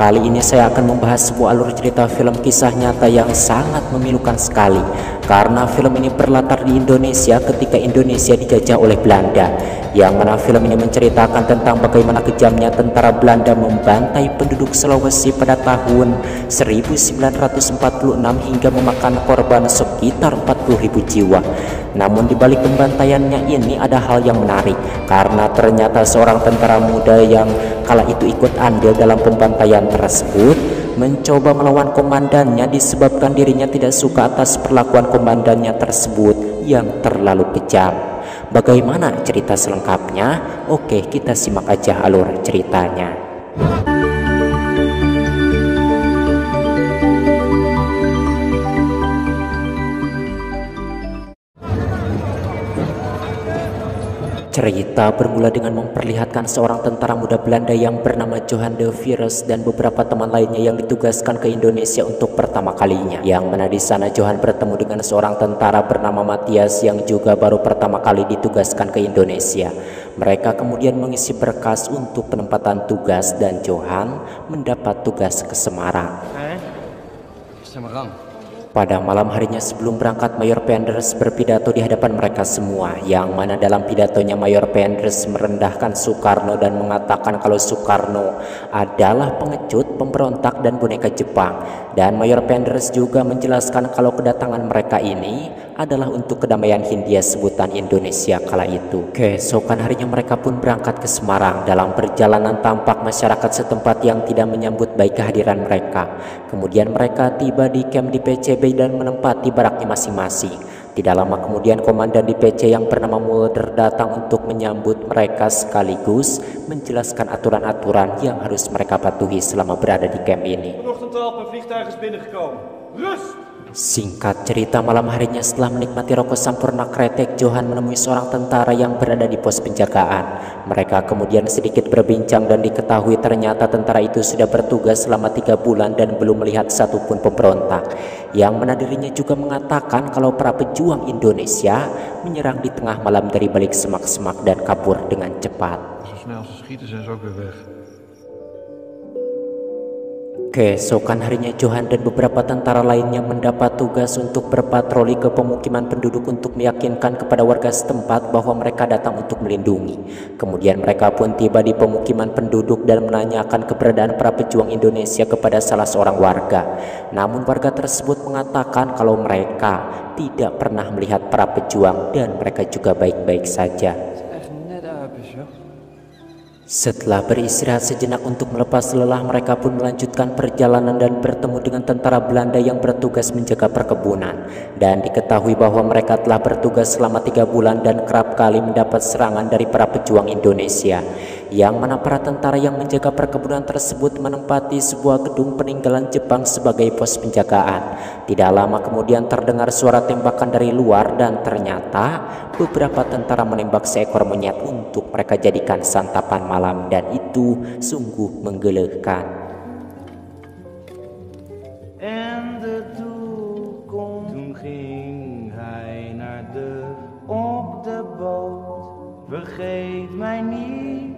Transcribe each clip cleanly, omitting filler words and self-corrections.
Kali ini saya akan membahas sebuah alur cerita film kisah nyata yang sangat memilukan sekali. Karena film ini berlatar di Indonesia ketika Indonesia dijajah oleh Belanda. Yang mana film ini menceritakan tentang bagaimana kejamnya tentara Belanda membantai penduduk Sulawesi pada tahun 1946 hingga memakan korban sekitar 40.000 jiwa. Namun di balik pembantaiannya ini ada hal yang menarik, karena ternyata seorang tentara muda yang kala itu ikut andil dalam pembantaian tersebut mencoba melawan komandannya disebabkan dirinya tidak suka atas perlakuan komandannya tersebut yang terlalu kejam. Bagaimana cerita selengkapnya? Oke, kita simak aja alur ceritanya. Cerita bermula dengan memperlihatkan seorang tentara muda Belanda yang bernama Johan de Vries dan beberapa teman lainnya yang ditugaskan ke Indonesia untuk pertama kalinya. Yang mana di sana Johan bertemu dengan seorang tentara bernama Matthias yang juga baru pertama kali ditugaskan ke Indonesia. Mereka kemudian mengisi berkas untuk penempatan tugas dan Johan mendapat tugas ke Semarang. Pada malam harinya sebelum berangkat, Mayor Penders berpidato di hadapan mereka semua, yang mana dalam pidatonya Mayor Penders merendahkan Soekarno dan mengatakan kalau Soekarno adalah pengecut, pemberontak, dan boneka Jepang. Dan Mayor Penders juga menjelaskan kalau kedatangan mereka ini adalah untuk kedamaian Hindia sebutan Indonesia kala itu. Keesokan harinya mereka pun berangkat ke Semarang. Dalam perjalanan tampak masyarakat setempat yang tidak menyambut baik kehadiran mereka. Kemudian mereka tiba di camp di PCB dan menempati baraknya masing-masing. Tidak lama kemudian komandan di PC yang bernama Mulder datang untuk menyambut mereka sekaligus menjelaskan aturan-aturan yang harus mereka patuhi selama berada di camp ini. Singkat cerita, malam harinya setelah menikmati rokok sampurna kretek, Johan menemui seorang tentara yang berada di pos penjagaan. Mereka kemudian sedikit berbincang dan diketahui ternyata tentara itu sudah bertugas selama 3 bulan dan belum melihat satupun pemberontak. Yang mana dirinya juga mengatakan kalau para pejuang Indonesia menyerang di tengah malam dari balik semak-semak dan kabur dengan cepat. Keesokan harinya Johan dan beberapa tentara lainnya mendapat tugas untuk berpatroli ke pemukiman penduduk untuk meyakinkan kepada warga setempat bahwa mereka datang untuk melindungi. Kemudian mereka pun tiba di pemukiman penduduk dan menanyakan keberadaan para pejuang Indonesia kepada salah seorang warga. Namun warga tersebut mengatakan kalau mereka tidak pernah melihat para pejuang dan mereka juga baik-baik saja. Setelah beristirahat sejenak untuk melepas lelah, mereka pun melanjutkan perjalanan dan bertemu dengan tentara Belanda yang bertugas menjaga perkebunan. Dan diketahui bahwa mereka telah bertugas selama 3 bulan dan kerap kali mendapat serangan dari para pejuang Indonesia. Yang mana para tentara yang menjaga perkebunan tersebut menempati sebuah gedung peninggalan Jepang sebagai pos penjagaan. Tidak lama kemudian terdengar suara tembakan dari luar dan ternyata beberapa tentara menembak seekor monyet untuk mereka jadikan santapan malam, dan itu sungguh menggelekan. Toen ging hij naar op de boot, vergeet mij niet.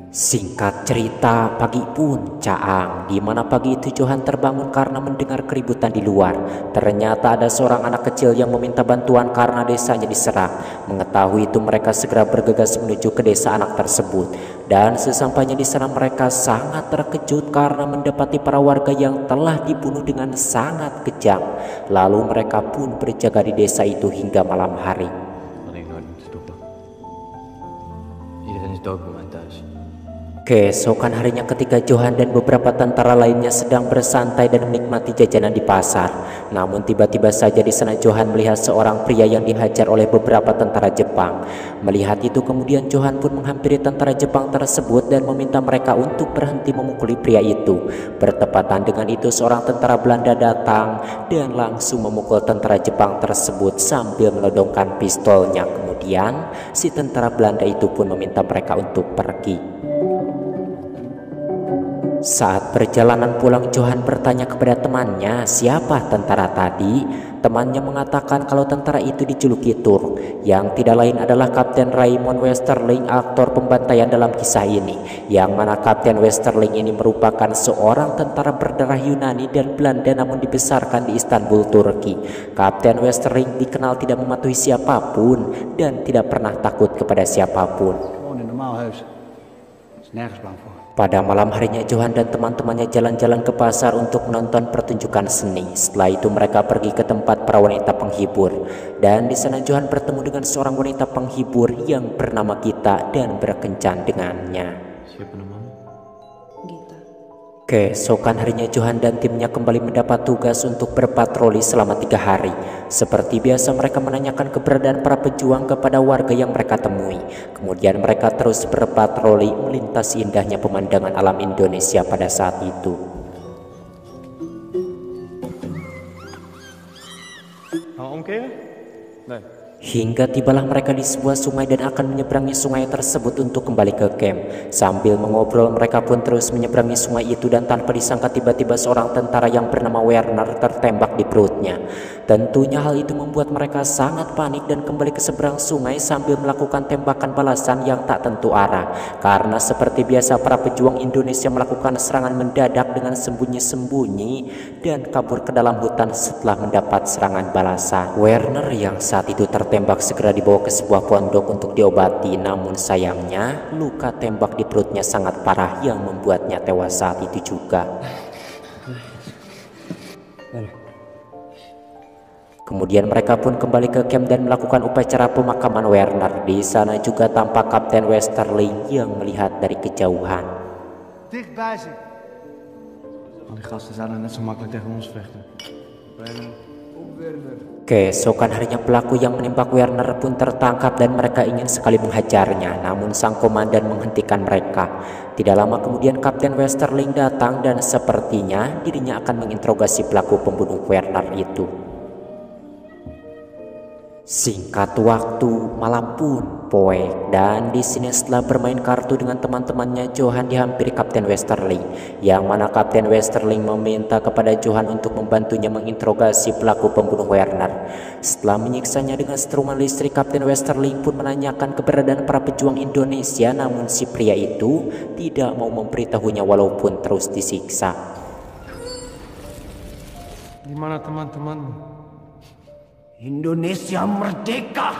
Singkat cerita, pagi pun caang, di mana pagi itu Johan terbangun karena mendengar keributan di luar. Ternyata ada seorang anak kecil yang meminta bantuan karena desanya diserang. Mengetahui itu mereka segera bergegas menuju ke desa anak tersebut. Dan sesampainya di sana mereka sangat terkejut karena mendapati para warga yang telah dibunuh dengan sangat kejam. Lalu mereka pun berjaga di desa itu hingga malam hari. Keesokan harinya ketika Johan dan beberapa tentara lainnya sedang bersantai dan menikmati jajanan di pasar. Namun tiba-tiba saja di sana Johan melihat seorang pria yang dihajar oleh beberapa tentara Jepang. Melihat itu kemudian Johan pun menghampiri tentara Jepang tersebut dan meminta mereka untuk berhenti memukuli pria itu. Bertepatan dengan itu seorang tentara Belanda datang dan langsung memukul tentara Jepang tersebut sambil menodongkan pistolnya. Kemudian si tentara Belanda itu pun meminta mereka untuk pergi. Saat perjalanan pulang, Johan bertanya kepada temannya siapa tentara tadi. Temannya mengatakan kalau tentara itu dijuluki Turk, yang tidak lain adalah Kapten Raymond Westerling, aktor pembantaian dalam kisah ini, yang mana Kapten Westerling ini merupakan seorang tentara berdarah Yunani dan Belanda namun dibesarkan di Istanbul, Turki. Kapten Westerling dikenal tidak mematuhi siapapun dan tidak pernah takut kepada siapapun. Gewoon in een normaal huis. Is nergens bang voor. Pada malam harinya, Johan dan teman-temannya jalan-jalan ke pasar untuk menonton pertunjukan seni. Setelah itu mereka pergi ke tempat para wanita penghibur. Dan di sana Johan bertemu dengan seorang wanita penghibur yang bernama Gita dan berkencan dengannya. Siapa namamu? Gita. Keesokan harinya Johan dan timnya kembali mendapat tugas untuk berpatroli selama 3 hari. Seperti biasa mereka menanyakan keberadaan para pejuang kepada warga yang mereka temui. Kemudian mereka terus berpatroli melintasi indahnya pemandangan alam Indonesia pada saat itu. Gaan we omkeren? Nee. Hingga tibalah mereka di sebuah sungai dan akan menyeberangi sungai tersebut untuk kembali ke camp. Sambil mengobrol mereka pun terus menyeberangi sungai itu dan tanpa disangka tiba-tiba seorang tentara yang bernama Werner tertembak di perutnya. Tentunya hal itu membuat mereka sangat panik dan kembali ke seberang sungai sambil melakukan tembakan balasan yang tak tentu arah. Karena seperti biasa para pejuang Indonesia melakukan serangan mendadak dengan sembunyi-sembunyi dan kabur ke dalam hutan setelah mendapat serangan balasan. Werner yang saat itu tertembak segera dibawa ke sebuah pondok untuk diobati, namun sayangnya luka tembak di perutnya sangat parah yang membuatnya tewas saat itu juga. Kemudian mereka pun kembali ke camp dan melakukan upacara pemakaman Werner. Di sana juga tampak Kapten Westerling yang melihat dari kejauhan. Dicht bij zich. Al die gasten zouden net zo makkelijk tegen ons vechten. Keesokan harinya pelaku yang menembak Werner pun tertangkap dan mereka ingin sekali menghajarnya, namun sang komandan menghentikan mereka. Tidak lama kemudian Kapten Westerling datang dan sepertinya dirinya akan menginterogasi pelaku pembunuh Werner itu. Singkat waktu, malam pun poek dan di sini setelah bermain kartu dengan teman-temannya, Johan dihampiri Kapten Westerling, yang mana Kapten Westerling meminta kepada Johan untuk membantunya menginterogasi pelaku pembunuh Werner. Setelah menyiksanya dengan setrungan listrik, Kapten Westerling pun menanyakan keberadaan para pejuang Indonesia, namun si pria itu tidak mau memberitahunya walaupun terus disiksa. Di mana teman-temanmu? Indonesia merdeka.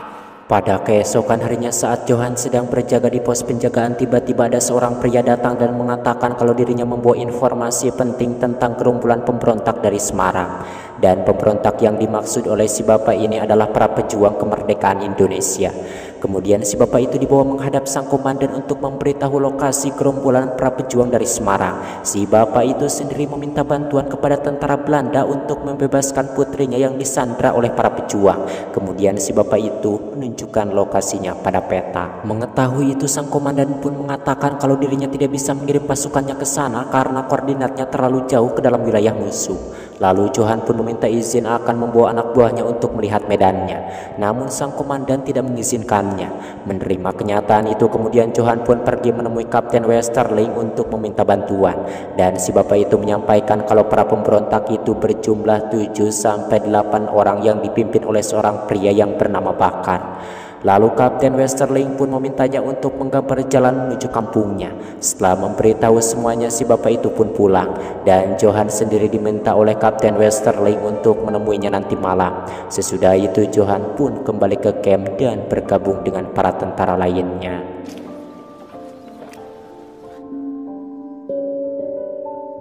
Pada keesokan harinya saat Johan sedang berjaga di pos penjagaan, tiba-tiba ada seorang pria datang dan mengatakan kalau dirinya membawa informasi penting tentang gerombolan pemberontak dari Semarang. Dan pemberontak yang dimaksud oleh si bapak ini adalah para pejuang kemerdekaan Indonesia. Kemudian si bapak itu dibawa menghadap sang komandan untuk memberitahu lokasi gerombolan para pejuang dari Semarang. Si bapak itu sendiri meminta bantuan kepada tentara Belanda untuk membebaskan putrinya yang disandra oleh para pejuang. Kemudian si bapak itu menunjukkan lokasinya pada peta. Mengetahui itu sang komandan pun mengatakan kalau dirinya tidak bisa mengirim pasukannya ke sana karena koordinatnya terlalu jauh ke dalam wilayah musuh. Lalu Johan pun meminta izin akan membawa anak buahnya untuk melihat medannya. Namun sang komandan tidak mengizinkannya. Menerima kenyataan itu, kemudian Johan pun pergi menemui Kapten Westerling untuk meminta bantuan. Dan si bapak itu menyampaikan kalau para pemberontak itu berjumlah 7-8 orang yang dipimpin oleh seorang pria yang bernama Bakar. Lalu Kapten Westerling pun memintanya untuk menggambar jalan menuju kampungnya. Setelah memberitahu semuanya, si bapak itu pun pulang. Dan Johan sendiri diminta oleh Kapten Westerling untuk menemuinya nanti malam. Sesudah itu Johan pun kembali ke camp dan bergabung dengan para tentara lainnya.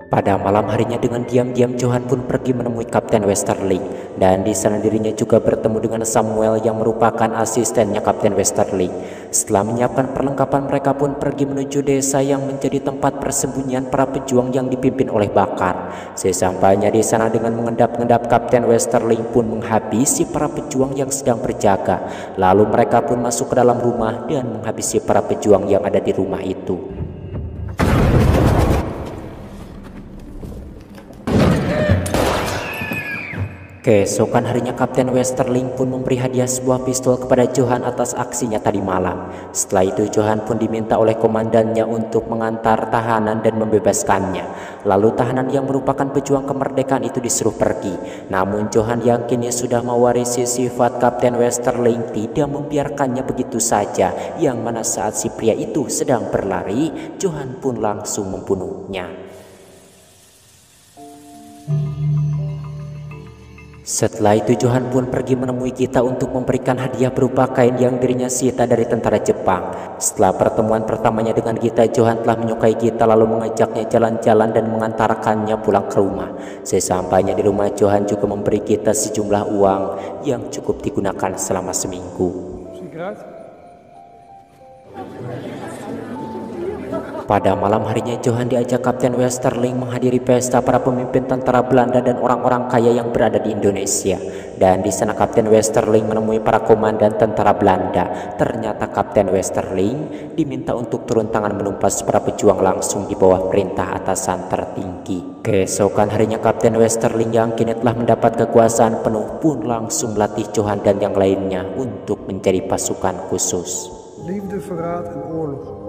Pada malam harinya dengan diam-diam Johan pun pergi menemui Kapten Westerling, dan di sana dirinya juga bertemu dengan Samuel yang merupakan asistennya Kapten Westerling. Setelah menyiapkan perlengkapan, mereka pun pergi menuju desa yang menjadi tempat persembunyian para pejuang yang dipimpin oleh Bakar. Sesampainya di sana dengan mengendap-endap, Kapten Westerling pun menghabisi para pejuang yang sedang berjaga. Lalu mereka pun masuk ke dalam rumah dan menghabisi para pejuang yang ada di rumah itu. Keesokan harinya Kapten Westerling pun memberi hadiah sebuah pistol kepada Johan atas aksinya tadi malam. Setelah itu Johan pun diminta oleh komandannya untuk mengantar tahanan dan membebaskannya. Lalu tahanan yang merupakan pejuang kemerdekaan itu disuruh pergi. Namun Johan yang kini sudah mewarisi sifat Kapten Westerling tidak membiarkannya begitu saja. Yang mana saat si pria itu sedang berlari, Johan pun langsung membunuhnya. Setelah itu Johan pun pergi menemui kita untuk memberikan hadiah berupa kain yang dirinya sita dari tentara Jepang. Setelah pertemuan pertamanya dengan kita, Johan telah menyukai kita lalu mengajaknya jalan-jalan dan mengantarkannya pulang ke rumah. Sesampainya di rumah, Johan juga memberi kita sejumlah uang yang cukup digunakan selama seminggu. Pada malam harinya Johan diajak Kapten Westerling menghadiri pesta para pemimpin tentara Belanda dan orang-orang kaya yang berada di Indonesia. Dan di sana Kapten Westerling menemui para komandan tentara Belanda. Ternyata Kapten Westerling diminta untuk turun tangan menumpas para pejuang langsung di bawah perintah atasan tertinggi. Keesokan harinya Kapten Westerling yang kini telah mendapat kekuasaan penuh pun langsung melatih Johan dan yang lainnya untuk menjadi pasukan khusus. Liefde, verraad en oorlog.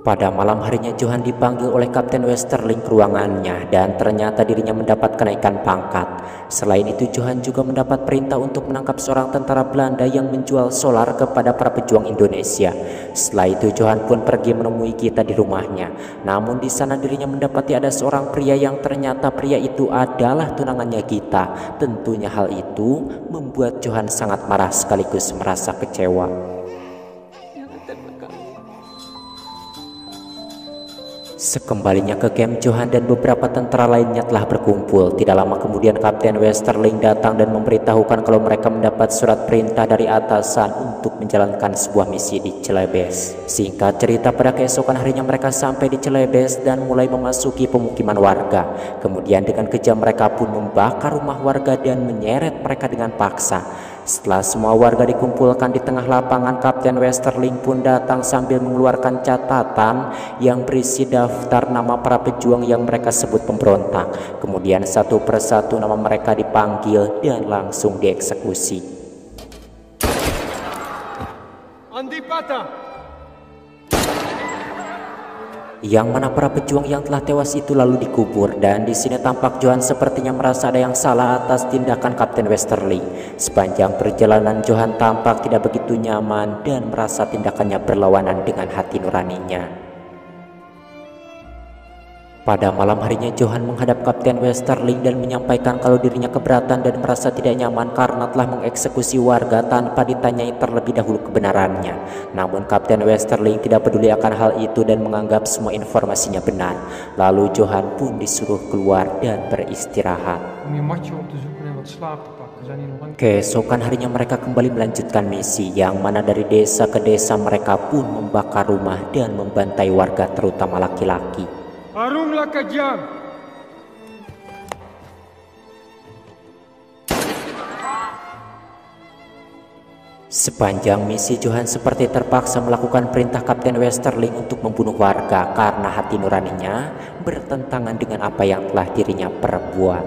Pada malam harinya Johan dipanggil oleh Kapten Westerling ke ruangannya dan ternyata dirinya mendapat kenaikan pangkat. Selain itu Johan juga mendapat perintah untuk menangkap seorang tentara Belanda yang menjual solar kepada para pejuang Indonesia. Setelah itu Johan pun pergi menemui kita di rumahnya. Namun di sana dirinya mendapati ada seorang pria yang ternyata pria itu adalah tunangannya kita. Tentunya hal itu membuat Johan sangat marah sekaligus merasa kecewa. Sekembalinya ke camp, Johan dan beberapa tentara lainnya telah berkumpul. Tidak lama kemudian Kapten Westerling datang dan memberitahukan kalau mereka mendapat surat perintah dari atasan untuk menjalankan sebuah misi di Celebes. Singkat cerita, pada keesokan harinya mereka sampai di Celebes dan mulai memasuki pemukiman warga. Kemudian dengan kejam mereka pun membakar rumah warga dan menyeret mereka dengan paksa. Setelah semua warga dikumpulkan di tengah lapangan, Kapten Westerling pun datang sambil mengeluarkan catatan yang berisi daftar nama para pejuang yang mereka sebut pemberontak. Kemudian satu persatu nama mereka dipanggil dan langsung dieksekusi. Andi Pata. Yang mana para pejuang yang telah tewas itu lalu dikubur. Dan di sini tampak Johan sepertinya merasa ada yang salah atas tindakan Kapten Westerling. Sepanjang perjalanan Johan tampak tidak begitu nyaman dan merasa tindakannya berlawanan dengan hati nuraninya. Pada malam harinya Johan menghadap Kapten Westerling dan menyampaikan kalau dirinya keberatan dan merasa tidak nyaman karena telah mengeksekusi warga tanpa ditanyai terlebih dahulu kebenarannya. Namun Kapten Westerling tidak peduli akan hal itu dan menganggap semua informasinya benar. Lalu Johan pun disuruh keluar dan beristirahat. Keesokan harinya mereka kembali melanjutkan misi, yang mana dari desa ke desa mereka pun membakar rumah dan membantai warga terutama laki-laki. Arumlah kajam. Sepanjang misi Johan seperti terpaksa melakukan perintah Kapten Westerling untuk membunuh warga karena hati nuraninya bertentangan dengan apa yang telah dirinya perbuat.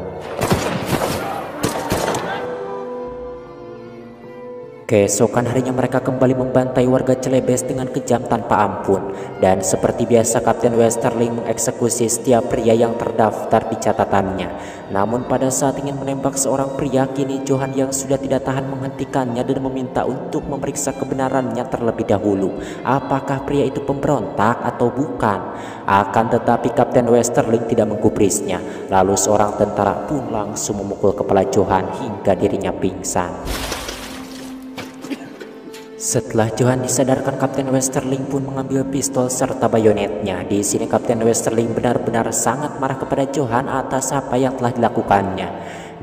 Keesokan harinya mereka kembali membantai warga Celebes dengan kejam tanpa ampun. Dan seperti biasa Kapten Westerling mengeksekusi setiap pria yang terdaftar di catatannya. Namun pada saat ingin menembak seorang pria, kini Johan yang sudah tidak tahan menghentikannya dan meminta untuk memeriksa kebenarannya terlebih dahulu. Apakah pria itu pemberontak atau bukan? Akan tetapi Kapten Westerling tidak menggubrisnya. Lalu seorang tentara pun langsung memukul kepala Johan hingga dirinya pingsan. Setelah Johan disadarkan, Kapten Westerling pun mengambil pistol serta bayonetnya. Di sini Kapten Westerling benar-benar sangat marah kepada Johan atas apa yang telah dilakukannya.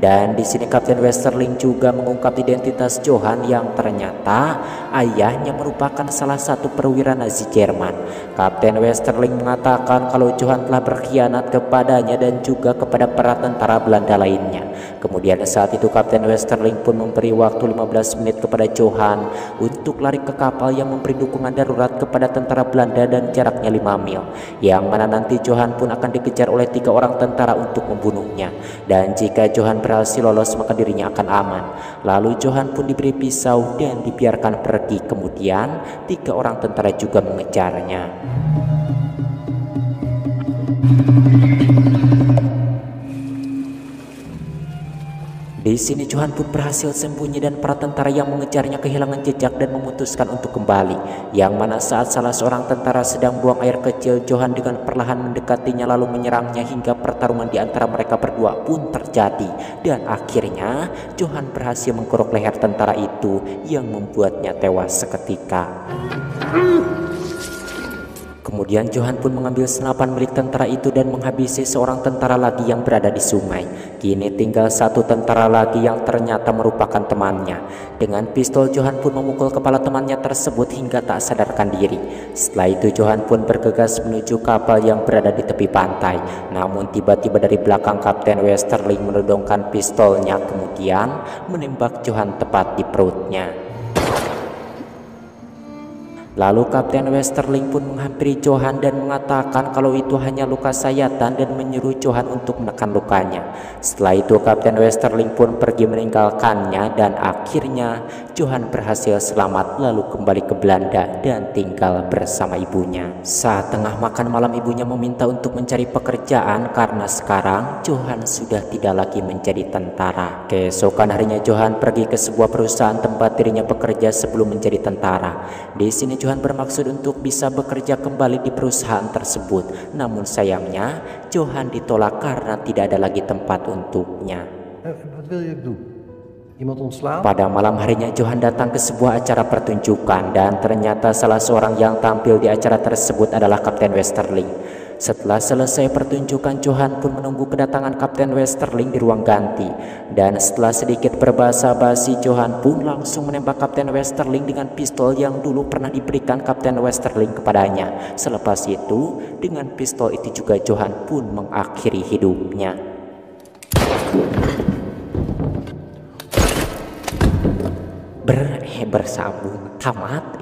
Dan di sini Kapten Westerling juga mengungkap identitas Johann yang ternyata ayahnya merupakan salah satu perwira Nazi Jerman. Kapten Westerling mengatakan kalau Johann telah berkhianat kepadanya dan juga kepada para tentara Belanda lainnya. Kemudian saat itu Kapten Westerling pun memberi waktu 15 menit kepada Johann untuk lari ke kapal yang memberi dukungan darurat kepada tentara Belanda dan jaraknya 5 mil, yang mana nanti Johann pun akan dikejar oleh 3 orang tentara untuk membunuhnya. Dan jika Johann berhasil lolos maka dirinya akan aman. Lalu Johann pun diberi pisau dan dibiarkan pergi. Kemudian 3 orang tentara juga mengejarnya. Di sini Johann pun berhasil sembunyi dan para tentara yang mengejarnya kehilangan jejak dan memutuskan untuk kembali. Yang mana saat salah seorang tentara sedang buang air kecil, Johann dengan perlahan mendekatinya lalu menyerangnya hingga pertarungan di antara mereka berdua pun terjadi. Dan akhirnya Johann berhasil mengkerok leher tentara itu yang membuatnya tewas seketika. Kemudian Johann pun mengambil senapan milik tentara itu dan menghabisi seorang tentara lagi yang berada di sungai. Kini tinggal 1 tentara lagi yang ternyata merupakan temannya. Dengan pistol Johann pun memukul kepala temannya tersebut hingga tak sadarkan diri. Setelah itu Johann pun bergegas menuju kapal yang berada di tepi pantai. Namun tiba-tiba dari belakang Kapten Westerling menodongkan pistolnya kemudian menembak Johann tepat di perutnya. Lalu Kapten Westerling pun menghampiri Johann dan mengatakan kalau itu hanya luka sayatan dan menyuruh Johann untuk menekan lukanya. Setelah itu Kapten Westerling pun pergi meninggalkannya dan akhirnya Johann berhasil selamat lalu kembali ke Belanda dan tinggal bersama ibunya. Saat tengah makan malam ibunya meminta untuk mencari pekerjaan karena sekarang Johann sudah tidak lagi menjadi tentara. Keesokan harinya Johann pergi ke sebuah perusahaan tempat dirinya bekerja sebelum menjadi tentara. Di sini Johann bermaksud untuk bisa bekerja kembali di perusahaan tersebut. Namun sayangnya Johann ditolak karena tidak ada lagi tempat untuknya. Wat wil je doen? Iemand ontslaan? Pada malam harinya Johann datang ke sebuah acara pertunjukan dan ternyata salah seorang yang tampil di acara tersebut adalah Kapten Westerling. Setelah selesai pertunjukan, Johann pun menunggu kedatangan Kapten Westerling di ruang ganti. Dan setelah sedikit berbahasa basi, Johann pun langsung menembak Kapten Westerling dengan pistol yang dulu pernah diberikan Kapten Westerling kepadanya. Selepas itu, dengan pistol itu juga Johann pun mengakhiri hidupnya. Bersambung tamat.